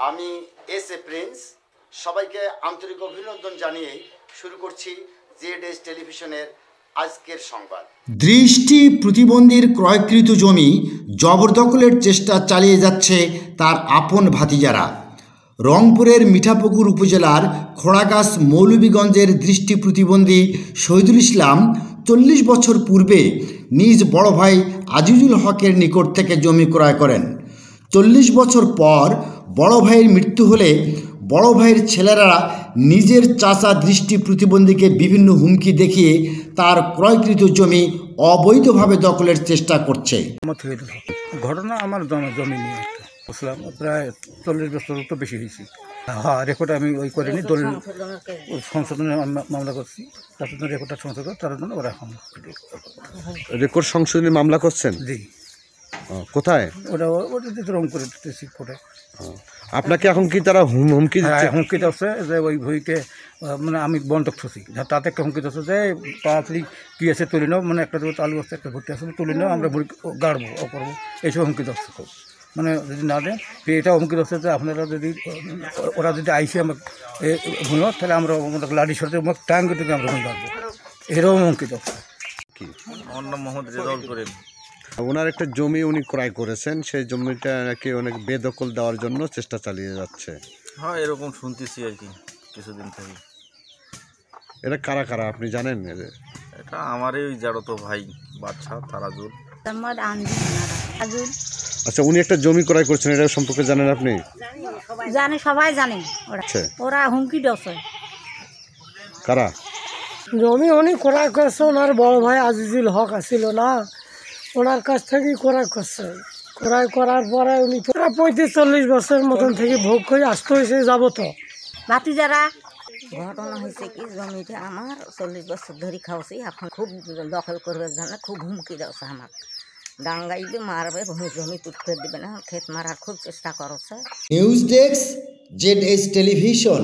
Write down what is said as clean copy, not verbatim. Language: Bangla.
আমি এস এ প্রিন্স সবাইকে আন্তরিক অভিনন্দন জানিয়ে শুরু করছি জেড টেলিভিশনের আজকের সংবাদ। দৃষ্টি প্রতিবন্ধীর ক্রয়কৃত জমি জবরদখলের চেষ্টা চালিয়ে যাচ্ছে তার আপন ভাতিজারা। রংপুরের মিঠাপুকুর উপজেলার খোড়াগাছ মৌলভীগঞ্জের দৃষ্টি প্রতিবন্ধী শহীদুল ইসলাম 40 বছর পূর্বে নিজ বড় ভাই আজিজুল হকের নিকট থেকে জমি ক্রয় করেন। 40 বছর পর বড় ভাইয়ের মৃত্যু হলে বড় ভাইয়ের ছেলেরা নিজের চাচা দৃষ্টি প্রতিবন্ধীকে বিভিন্ন হুমকি দেখিয়ে তার ক্রয়কৃত জমি অবৈধভাবে দখলের চেষ্টা করছে। ঘটনা আমার জমি নিয়ে বুঝলাম, প্রায় 40 বছর তো বেশি হয়েছি। হ্যাঁ, রেকর্ড আমি ওই করিনি, দলিল সংশোধনে মামলা করছি, তার জন্য রেকর্ডটা সংশোধন, তার জন্য ওরা এখন রেকর্ড সংশোধনের মামলা করছেন। জি। কোথায়? ওটা রংপুরে কোর্টে। আপনাকে এখন কি তারা হুমকি দিচ্ছে? হুমকি দিচ্ছে যে ওই বইতে মানে আমি বন্ধক থছি, তাতে একটা হুমকি দিচ্ছে যে তাড়াতাড়ি কী আছে তুলে নাও, মানে একটা আলু আছে, একটা ভর্তি আছে, তুলে নাও, আমরা ভরি গাড়বো ও করবো, এইসব হুমকি দিচ্ছে। খুব মানে যদি না দেন এটা হুমকি দিচ্ছে যে আপনারা যদি ওরা যদি আইসে আমাকে ভুলো, তাহলে আমরা লাঠি সরতে টাঙ্গে থেকে আমরা গাড়বো, এরকম হুমকি দিচ্ছে। কি আমার নাম মোহাম্মদ রেজাউল করিম। ওনার একটা জমি উনি ক্রয় করেছেন, সেই জমিটা নাকি অনেক বেদখল দেওয়ার জন্য চেষ্টা চালিয়ে যাচ্ছে। হ্যাঁ, এরকম শুনতেছি আর কি কিছুদিন থেকে। এটা কারা কারা আপনি জানেন? এটা আমারই ওই জাড়তো ভাই বাচ্চা তারাজুল। আচ্ছা, উনি একটা জমি ক্রয় করছেন, এটা সম্পর্কে জানেন আপনি? জানে, সবাই জানে। ওরা হুমকি দিচ্ছে। কারা? জমি উনি ক্রয় করছে, ওনার বড় ভাই আজিজুল হক আছিল না, ওনার কাছ থেকেই ক্রয় করছে। ক্রয় করার পরে উনি 35-40 বছর মতন থেকে ভোগ করে আসতে হয়েছে যাব তো ভাতিজারা। ঘটনা হয়েছে কি, জমিটা আমার 40 বছর ধরে খাওয়াছি, এখন খুব দখল করবে জানে, খুব হুমকি দেওয়া আমার, ডাঙ্গাইলে মারবে, জমি তুলতে দেবে না, ক্ষেত মারার খুব চেষ্টা করছে। News desk Z television.